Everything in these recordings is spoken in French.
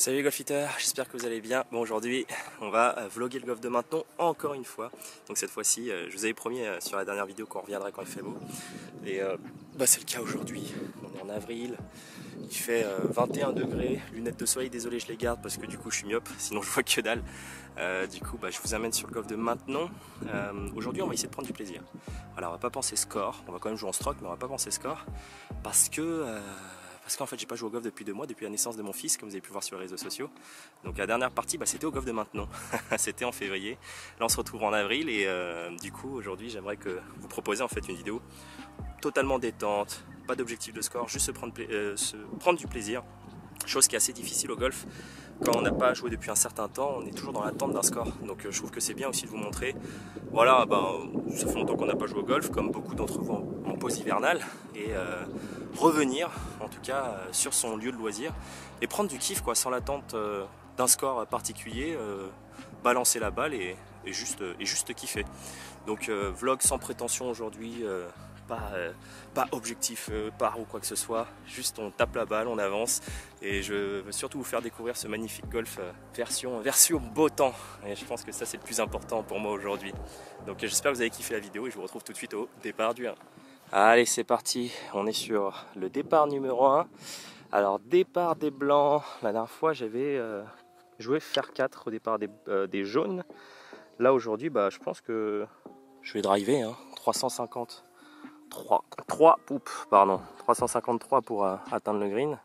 Salut les golfiteurs, j'espère que vous allez bien. Bon, aujourd'hui on va vlogger le golf de Maintenon encore une fois. Donc cette fois-ci, je vous avais promis sur la dernière vidéo qu'on reviendrait quand il fait beau. Et c'est le cas aujourd'hui. On est en avril, il fait 21 degrés, lunettes de soleil, désolé je les garde parce que du coup je suis myope, sinon je vois que dalle. Du coup je vous amène sur le golf de Maintenon. Aujourd'hui on va essayer de prendre du plaisir. Voilà, on va pas penser score, on va quand même jouer en stroke mais on va pas penser score parce qu'en fait j'ai pas joué au golf depuis 2 mois, depuis la naissance de mon fils, comme vous avez pu voir sur les réseaux sociaux. Donc la dernière partie c'était au golf de Maintenon, c'était en février. Là on se retrouve en avril et du coup aujourd'hui j'aimerais que vous proposiez en fait une vidéo totalement détente, pas d'objectif de score, juste se prendre du plaisir. Chose qui est assez difficile au golf. Quand on n'a pas joué depuis un certain temps, on est toujours dans l'attente d'un score. Donc je trouve que c'est bien aussi de vous montrer. Voilà, ça fait longtemps qu'on n'a pas joué au golf, comme beaucoup d'entre vous en pause hivernale. Et revenir, en tout cas, sur son lieu de loisir. Et prendre du kiff, quoi, sans l'attente d'un score particulier. Balancer la balle et juste kiffer. Donc vlog sans prétention aujourd'hui. Pas objectif par ou quoi que ce soit, juste on tape la balle, on avance et je veux surtout vous faire découvrir ce magnifique golf version beau temps et je pense que ça c'est le plus important pour moi aujourd'hui. Donc j'espère que vous avez kiffé la vidéo et je vous retrouve tout de suite au départ du 1. Allez c'est parti, on est sur le départ numéro 1. Alors départ des blancs, la dernière fois j'avais joué fer 4 au départ des jaunes. Là aujourd'hui je pense que je vais driver 353 pour atteindre le green.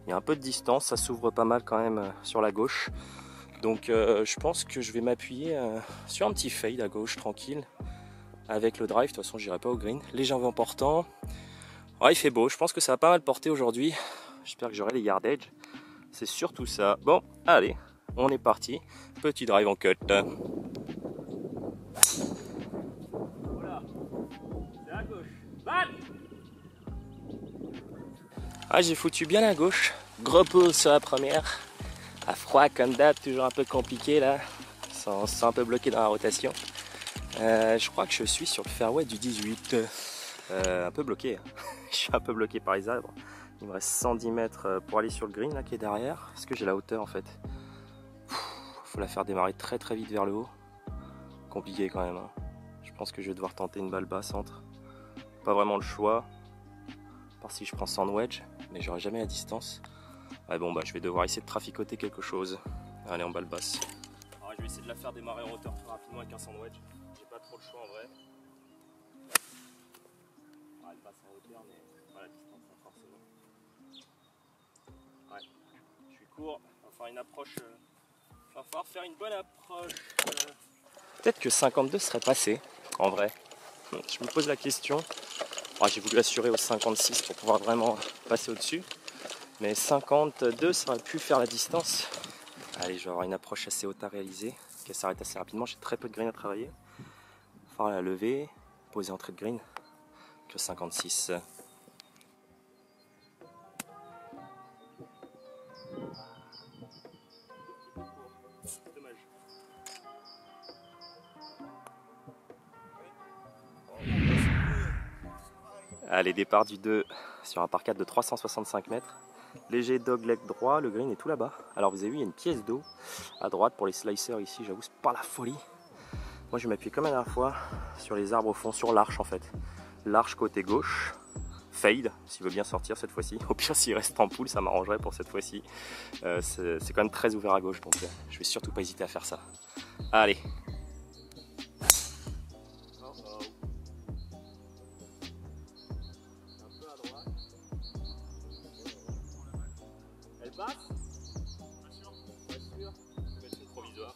Il y a un peu de distance, ça s'ouvre pas mal quand même sur la gauche. Donc je pense que je vais m'appuyer sur un petit fade à gauche tranquille avec le drive. De toute façon j'irai pas au green. Léger vent portant. Ouais, il fait beau, je pense que ça va pas mal porter aujourd'hui. J'espère que j'aurai les yardage. C'est surtout ça. Bon, allez, on est parti. Petit drive en cut. Ah, j'ai foutu bien la gauche, gros pull sur la première, à froid comme d'hab, toujours un peu compliqué là, on se sent un peu bloqué dans la rotation. Je crois que je suis sur le fairway du 18, un peu bloqué, je suis un peu bloqué par les arbres. Il me reste 110 mètres pour aller sur le green là qui est derrière, parce que j'ai la hauteur en fait. Faut la faire démarrer très très vite vers le haut, compliqué quand même. Je pense que je vais devoir tenter une balle basse entre, pas vraiment le choix. Si je prends sand wedge, mais j'aurai jamais la distance. Ouais, bon, je vais devoir essayer de traficoter quelque chose. Allez, en balle basse. Alors, je vais essayer de la faire démarrer en hauteur très rapidement avec un sand wedge. J'ai pas trop le choix en vrai. Elle passe en hauteur, mais pas la distance, pas forcément. Ouais, je suis court. Il va falloir une approche. Il va falloir faire une bonne approche. Peut-être que 52 serait passé, en vrai. Je me pose la question. J'ai voulu assurer au 56 pour pouvoir vraiment passer au-dessus. Mais 52, ça aurait pu faire la distance. Allez, je vais avoir une approche assez haute à réaliser, qui s'arrête assez rapidement. J'ai très peu de green à travailler. Il va falloir la lever, poser entrée de green. Que 56. Dommage. Allez, départ du 2 sur un par 4 de 365 mètres. Léger dogleg droit, le green est tout là-bas. Alors vous avez vu, il y a une pièce d'eau à droite pour les slicers ici, j'avoue, c'est pas la folie. Moi je vais m'appuyer comme la dernière fois sur les arbres au fond, sur l'arche en fait. L'arche côté gauche, fade, s'il veut bien sortir cette fois-ci. Au pire s'il reste en poule, ça m'arrangerait pour cette fois-ci. C'est quand même très ouvert à gauche, donc je vais surtout pas hésiter à faire ça. Allez. Passe. Pas sûr. Pas sûr. Je vais mettre une provisoire.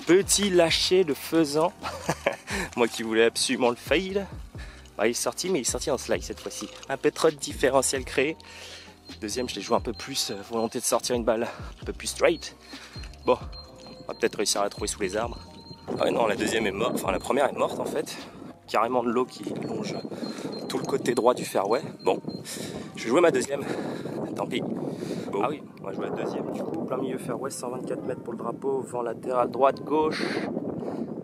Petit lâcher de faisan. Moi qui voulais absolument le fade. Il est sorti, mais il est sorti en slide cette fois-ci. Un peu trop de différentiel créé. Deuxième, je l'ai joué un peu plus, volonté de sortir une balle un peu plus straight. Bon. On va peut-être réussir à la trouver sous les arbres. Ah non, la deuxième est morte, enfin la première est morte en fait. Carrément de l'eau qui longe tout le côté droit du fairway. Bon, je vais jouer ma deuxième, tant pis. Bon. Ah oui, on va jouer la deuxième. Du coup, plein milieu fairway, 124 mètres pour le drapeau, vent latéral droite, gauche.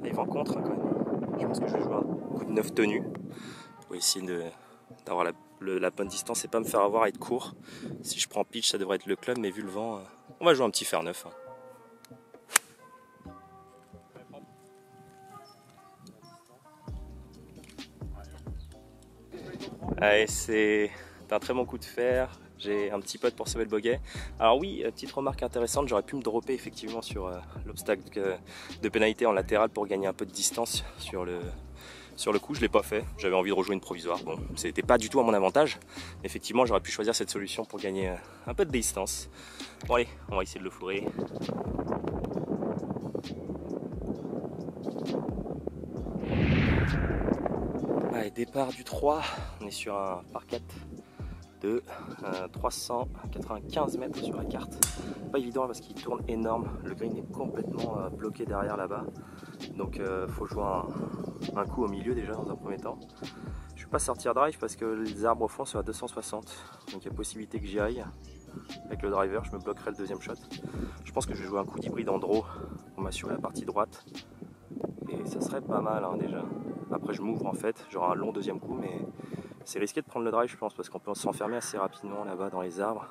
Et vent contre hein, quand même. Je pense que je vais jouer un coup de 9 tenu pour essayer d'avoir la bonne distance et pas me faire avoir à être court. Si je prends pitch, ça devrait être le club, mais vu le vent, on va jouer un petit fer 9. Hein. Allez, c'est un très bon coup de fer. J'ai un petit putt pour sauver le bogey. Alors oui, petite remarque intéressante, j'aurais pu me dropper effectivement sur l'obstacle de pénalité en latéral pour gagner un peu de distance sur le coup. Je ne l'ai pas fait, j'avais envie de rejouer une provisoire. Bon, c'était pas du tout à mon avantage. Effectivement, j'aurais pu choisir cette solution pour gagner un peu de distance. Bon allez, on va essayer de le fourrer. Allez, départ du 3, on est sur un par 4 de 395 mètres sur la carte. Pas évident parce qu'il tourne énorme, le green est complètement bloqué derrière là-bas. Donc faut jouer un coup au milieu déjà dans un premier temps. Je ne vais pas sortir drive parce que les arbres au fond sont à 260. Donc il y a possibilité que j'y aille. Avec le driver, je me bloquerai le deuxième shot. Je pense que je vais jouer un coup d'hybride en draw pour m'assurer la partie droite. Et ça serait pas mal hein, déjà. Après je m'ouvre en fait, j'aurai un long deuxième coup mais c'est risqué de prendre le drive je pense parce qu'on peut s'enfermer assez rapidement là-bas dans les arbres.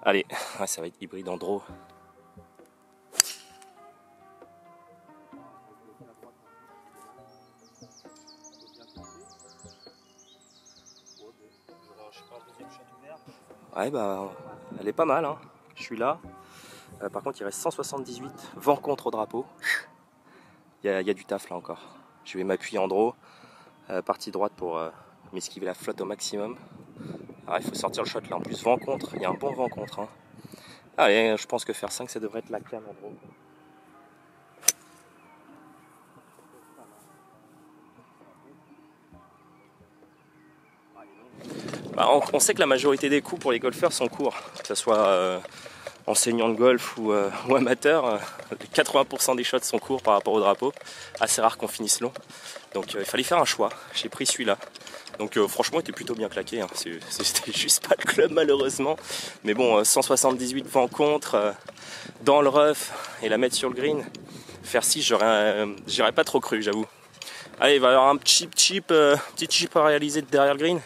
Allez, ouais, ça va être hybride en draw. Ouais bah elle est pas mal hein. Je suis là. Par contre il reste 178, vent contre au drapeau. Il y a du taf là encore. Je vais m'appuyer en draw, partie droite pour m'esquiver la flotte au maximum. Alors il faut sortir le shot là, en plus vent contre, il y a un bon vent contre. Hein. Allez, je pense que faire 5 ça devrait être la cam en draw. Bah, on sait que la majorité des coups pour les golfeurs sont courts, que ce soit enseignant de golf ou amateur. 80% des shots sont courts par rapport au drapeau, assez rare qu'on finisse long. Donc il fallait faire un choix, j'ai pris celui-là. Donc franchement il était plutôt bien claqué, hein. C'était juste pas le club malheureusement. Mais bon, 178 vent contre, dans le rough et la mettre sur le green, faire 6 j'aurais pas trop cru j'avoue. Allez, il va y avoir un petit chip à réaliser derrière le green.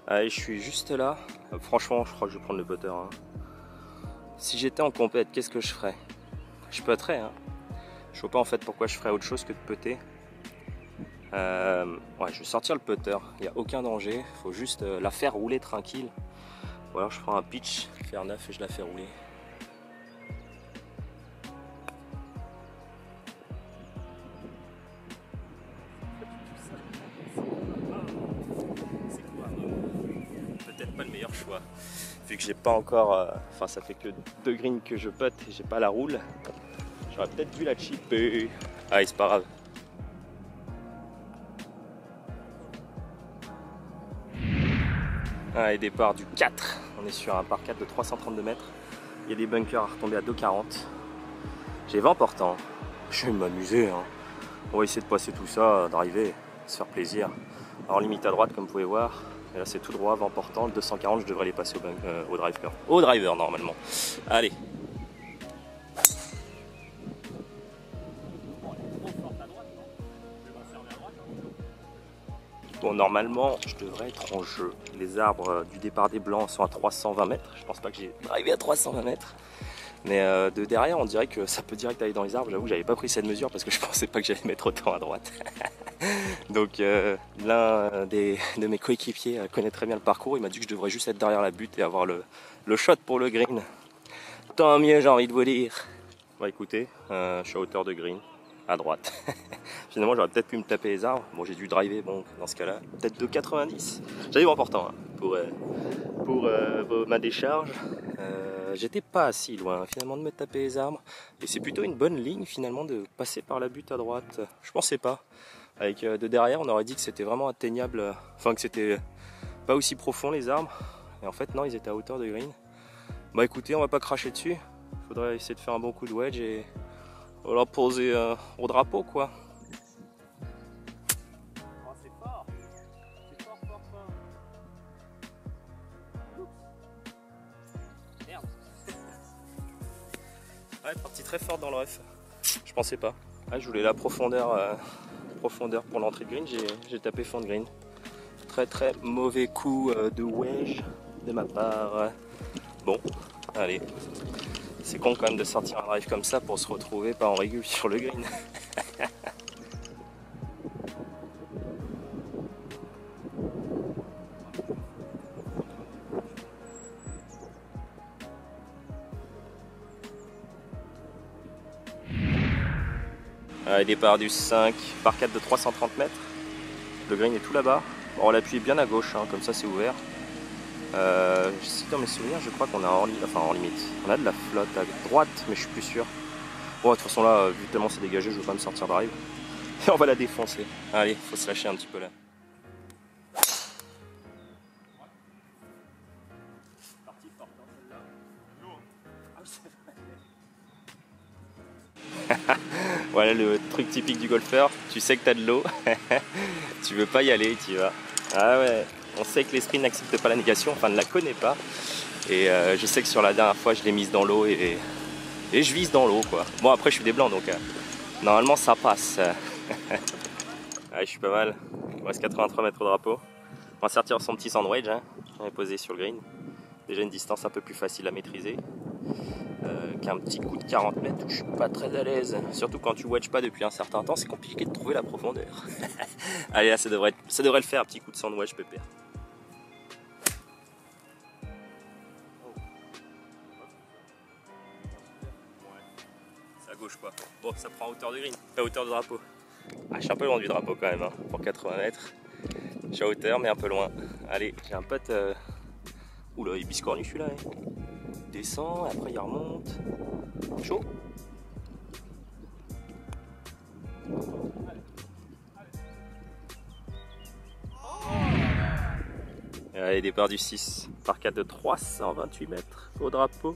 Allez, je suis juste là. Franchement, je crois que je vais prendre le putter. Hein. Si j'étais en compète, qu'est-ce que je ferais? Je putterais. Hein. Je vois pas en fait pourquoi je ferais autre chose que de putter. Ouais, je vais sortir le putter. Il n'y a aucun danger. Il faut juste la faire rouler tranquille. Ou alors je prends un pitch, faire 9 et je la fais rouler. Peut-être pas le meilleur choix. Vu que j'ai pas encore, enfin ça fait que 2 greens que je putt et j'ai pas la roule, j'aurais peut-être dû la chipper. Allez, c'est pas grave. Allez, départ du 4, on est sur un par 4 de 332 mètres. Il y a des bunkers à retomber à 2,40. J'ai vent portant, je vais m'amuser. Hein. On va essayer de passer tout ça, driver, se faire plaisir. Alors limite à droite comme vous pouvez voir. Et là c'est tout droit, vent portant, le 240 je devrais les passer au driver. Au driver normalement. Allez. Bon normalement je devrais être en jeu. Les arbres du départ des blancs sont à 320 mètres. Je pense pas que j'ai arrivé à 320 mètres. Mais de derrière on dirait que ça peut direct aller dans les arbres. J'avoue que j'avais pas pris cette mesure parce que je pensais pas que j'allais mettre autant à droite. Donc l'un de mes coéquipiers connaît très bien le parcours, il m'a dit que je devrais juste être derrière la butte et avoir le shot pour le green. Tant mieux j'ai envie de vous dire. Bah écoutez, je suis à hauteur de green, à droite. Finalement j'aurais peut-être pu me taper les arbres, bon j'ai dû driver, bon dans ce cas là, peut-être de 90. J'avais important hein, pour ma décharge. J'étais pas si loin finalement de me taper les arbres et c'est plutôt une bonne ligne finalement de passer par la butte à droite. Je pensais pas. Avec de derrière on aurait dit que c'était vraiment atteignable, enfin que c'était pas aussi profond les arbres et en fait non ils étaient à hauteur de green. Bah écoutez on va pas cracher dessus, faudrait essayer de faire un bon coup de wedge et voilà poser au drapeau quoi. Ouais, partie très forte dans le ref. Je pensais pas. Ah, je voulais la profondeur, profondeur pour l'entrée de green, j'ai tapé fond de green. Très mauvais coup de wedge de ma part. Bon, allez. C'est con quand même de sortir un drive comme ça pour se retrouver pas en régule sur le green. Allez, départ du 5 par 4 de 330 mètres. Le green est tout là-bas. Bon, on l'appuie bien à gauche, hein, comme ça c'est ouvert. Si dans mes souvenirs, je crois qu'on a hors limite. On a de la flotte à droite, mais je suis plus sûr. Bon, de toute façon là, vu tellement c'est dégagé, je veux pas me sortir drive. Et on va la défoncer. Allez, faut se lâcher un petit peu là. Voilà le truc typique du golfeur, tu sais que tu as de l'eau, tu veux pas y aller, tu y vas. Ah ouais, on sait que l'esprit n'accepte pas la négation, enfin ne la connaît pas. Et je sais que sur la dernière fois je l'ai mise dans l'eau et je vise dans l'eau quoi. Bon après je suis des blancs donc normalement ça passe. Ouais, je suis pas mal, il me reste 83 mètres au drapeau. On va sortir son petit sandwich, hein. On est posé sur le green. Déjà une distance un peu plus facile à maîtriser. Qu'un petit coup de 40 mètres où je suis pas très à l'aise. Surtout quand tu wedges pas depuis un certain temps, c'est compliqué de trouver la profondeur. Allez là ça devrait le faire, un petit coup de sandwich pépère. C'est à gauche quoi. Bon ça prend hauteur de green, pas hauteur de drapeau. Ah, je suis un peu loin du drapeau quand même, hein, pour 80 mètres. Je suis à hauteur mais un peu loin. Allez, j'ai un pote... Oula, il biscornu celui-là. Hein. Il descend, après il remonte. Chaud. Allez, départ du 6 par 4 de 328 mètres au drapeau.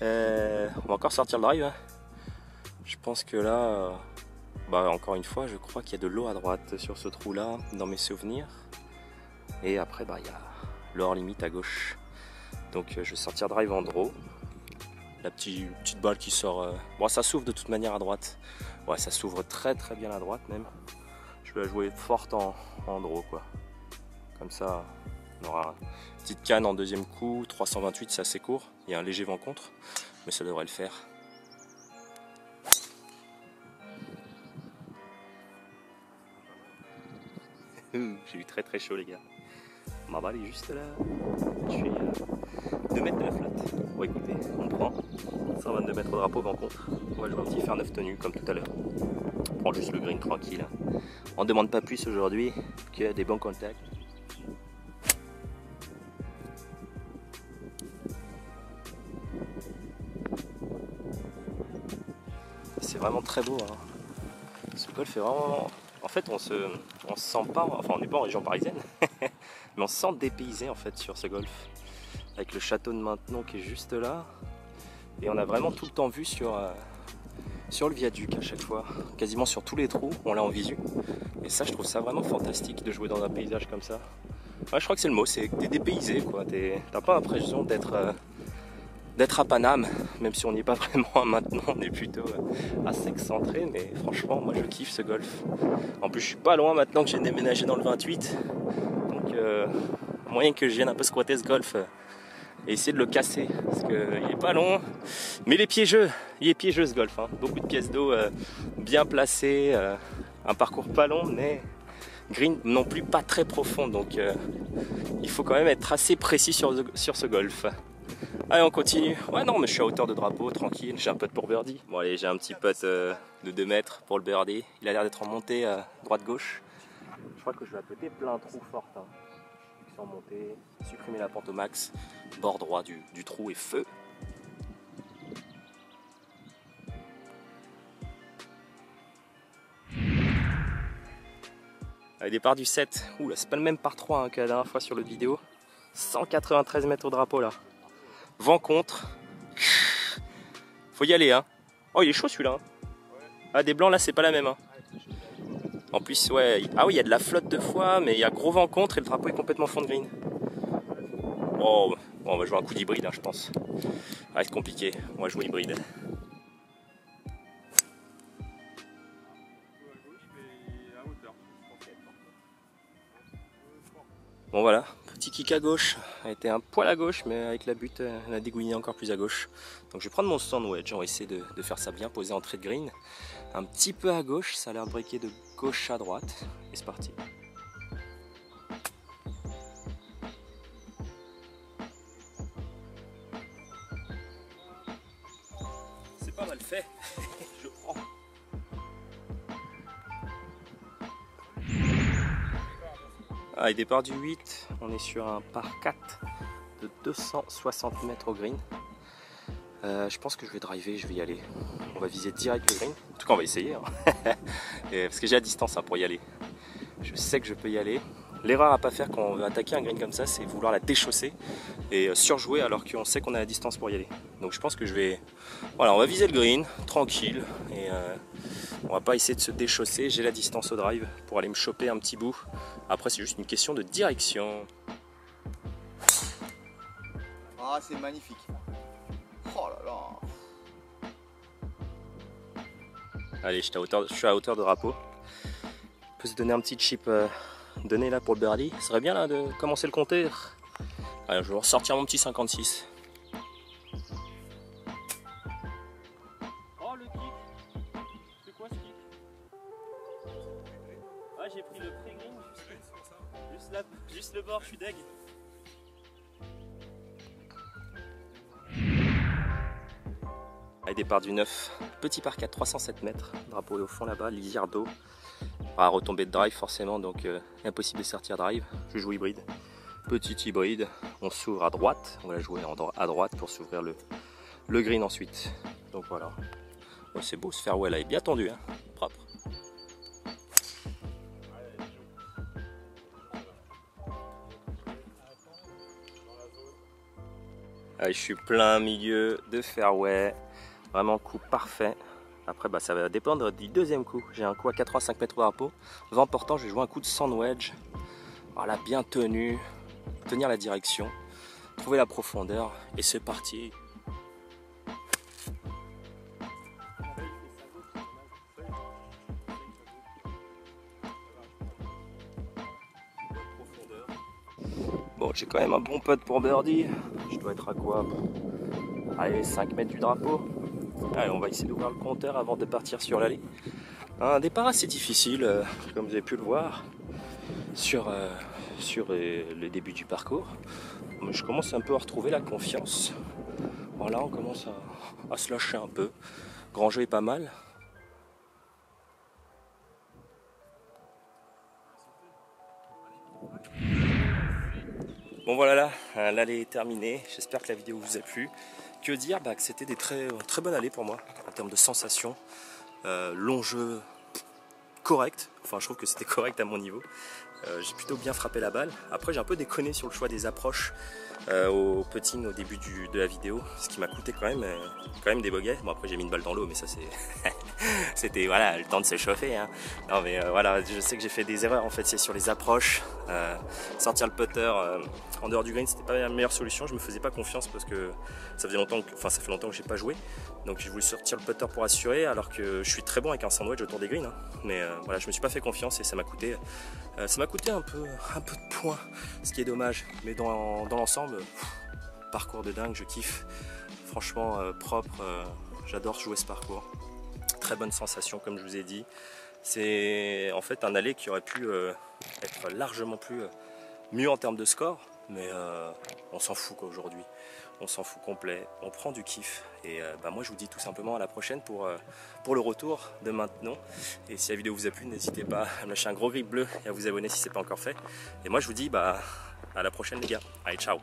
On va encore sortir le drive. Hein. Je pense que là... Bah, encore une fois, je crois qu'il y a de l'eau à droite sur ce trou là, dans mes souvenirs. Et après, bah, il y a le hors limite à gauche. Donc je vais sortir drive en draw. La petite balle qui sort. Bon, ça s'ouvre de toute manière à droite. Ouais, ça s'ouvre très bien à droite même. Je vais la jouer forte en draw quoi. Comme ça, on aura une petite canne en deuxième coup. 328, c'est assez court. Il y a un léger vent contre, mais ça devrait le faire. J'ai eu très chaud les gars. Ma balle est juste là. Je suis 2 mètres de la flotte. Bon écoutez, on prend 122 mètres au drapeau vent contre. On va jouer un petit fer 9 tenu comme tout à l'heure. On prend juste le green tranquille. On ne demande pas plus aujourd'hui que des bons contacts. C'est vraiment très beau. Hein. Ce golf est vraiment... En fait, on se sent pas... Enfin, on n'est pas en région parisienne. Mais on se sent dépaysé en fait sur ce golf. Avec le château de Maintenon qui est juste là. Et on a vraiment tout le temps vu sur le viaduc à chaque fois. Quasiment sur tous les trous, on l'a en visu. Et ça, je trouve ça vraiment fantastique de jouer dans un paysage comme ça. Ouais, je crois que c'est le mot, c'est que t'es dépaysé quoi. T'as pas l'impression d'être à Paname, même si on n'y est pas vraiment maintenant, on est plutôt assez excentré, mais franchement, moi je kiffe ce golf. En plus, je suis pas loin maintenant que j'ai déménagé dans le 28, donc moyen que je vienne un peu squatter ce golf et essayer de le casser, parce qu'il est pas long, mais il est piégeux ce golf, hein. Beaucoup de pièces d'eau bien placées, un parcours pas long, mais green non plus pas très profond, donc il faut quand même être assez précis sur ce golf. Allez, on continue. Ouais, non, mais je suis à hauteur de drapeau, tranquille. J'ai un putt pour birdie. Bon, allez, j'ai un petit putt de 2 mètres pour le birdie. Il a l'air d'être en montée droite-gauche. Je crois que je vais putter plein trou fort. Hein. Sans monter, supprimer la pente au max. Bord droit du trou et feu. Allez, départ du 7. Ouh, là, c'est pas le même par 3 hein, que la dernière fois sur le vidéo. 193 mètres au drapeau là. Vent contre. Faut y aller hein. Oh il est chaud celui-là. Ah des blancs là c'est pas la même hein. En plus ouais. Ah oui il y a de la flotte de fois mais il y a gros vent contre et le drapeau est complètement fond de green. Oh bon, on va jouer un coup d'hybride hein, je pense. Ça va être compliqué. On va jouer hybride. Bon voilà, petit kick à gauche, elle était un poil à gauche, mais avec la butte, elle a dégouliné encore plus à gauche. Donc je vais prendre mon stand wedge, on va essayer de faire ça bien posé en trait de green. Un petit peu à gauche, ça a l'air de briquer de gauche à droite. Et c'est parti. C'est pas mal fait, je prends. Ah, et départ du 8, on est sur un par 4 de 260 mètres au green. Je pense que je vais driver, je vais y aller. On va viser direct le green. En tout cas, on va essayer. Hein. Parce que j'ai la distance hein, pour y aller. Je sais que je peux y aller. L'erreur à pas faire quand on veut attaquer un green comme ça, c'est vouloir la déchausser et surjouer alors qu'on sait qu'on a la distance pour y aller. Donc je pense que je vais... Voilà, on va viser le green, tranquille. Et on va pas essayer de se déchausser. J'ai la distance au drive pour aller me choper un petit bout. Après, c'est juste une question de direction. Ah, c'est magnifique. Oh là là. Allez, je suis à hauteur de drapeau. On peut se donner un petit chip donné là pour le birdie. Ce serait bien là de commencer le compteur. Allez, je vais ressortir mon petit 56. Oh le kick. C'est quoi ce kick? Ah, j'ai pris le pré-green juste le bord, je suis deg. Allez, départ du 9, petit par 4, 307 mètres, drapeau est au fond là-bas, lisière d'eau. On va retomber de drive forcément, donc impossible de sortir drive. Je joue hybride, petit hybride, on s'ouvre à droite, on va la jouer à droite pour s'ouvrir le green ensuite. Donc voilà, oh, c'est beau ce fairway là, il est bien tendu, hein, propre. Allez, je suis plein milieu de fairway. Vraiment coup parfait. Après bah, ça va dépendre du deuxième coup. J'ai un coup à 85 mètres au drapeau. Vent portant, je vais jouer un coup de sand wedge. Voilà, bien tenu. Tenir la direction. Trouver la profondeur. Et c'est parti. Bon, j'ai quand même un bon putt pour birdie. Je dois être à quoi? Allez, 5 mètres du drapeau. Allez, on va essayer d'ouvrir le compteur avant de partir sur l'allée. Un départ assez difficile, comme vous avez pu le voir, sur le début du parcours. Je commence un peu à retrouver la confiance. Voilà, on commence à se lâcher un peu. Grand jeu est pas mal. Bon voilà là, l'allée est terminée. J'espère que la vidéo vous a plu. Que dire, que c'était des très bonnes allées pour moi en termes de sensations. Long jeu correct, enfin je trouve que c'était correct à mon niveau. J'ai plutôt bien frappé la balle. Après j'ai un peu déconné sur le choix des approches au putting au début de la vidéo, ce qui m'a coûté quand même des bogeys. Bon après j'ai mis une balle dans l'eau, mais ça c'est c'était voilà le temps de s'échauffer. Hein. Non mais voilà, je sais que j'ai fait des erreurs en fait, c'est sur les approches. Sortir le putter en dehors du green, c'était pas la meilleure solution. Je me faisais pas confiance parce que ça fait longtemps que j'ai pas joué. Donc j'ai voulu sortir le putter pour assurer, alors que je suis très bon avec un sandwich autour des greens. Hein. Mais voilà, je me suis pas fait confiance et ça m'a coûté un peu de points, ce qui est dommage. Mais dans l'ensemble, parcours de dingue, je kiffe. Franchement propre, j'adore jouer ce parcours. Très bonne sensation comme je vous ai dit. C'est en fait un allée qui aurait pu être largement mieux en termes de score, mais on s'en fout quoi aujourd'hui. On s'en fout complet, on prend du kiff et moi je vous dis tout simplement à la prochaine pour le retour de maintenant. Et si la vidéo vous a plu, n'hésitez pas à me lâcher un gros grip bleu et à vous abonner si ce n'est pas encore fait. Et moi je vous dis à la prochaine les gars, allez ciao.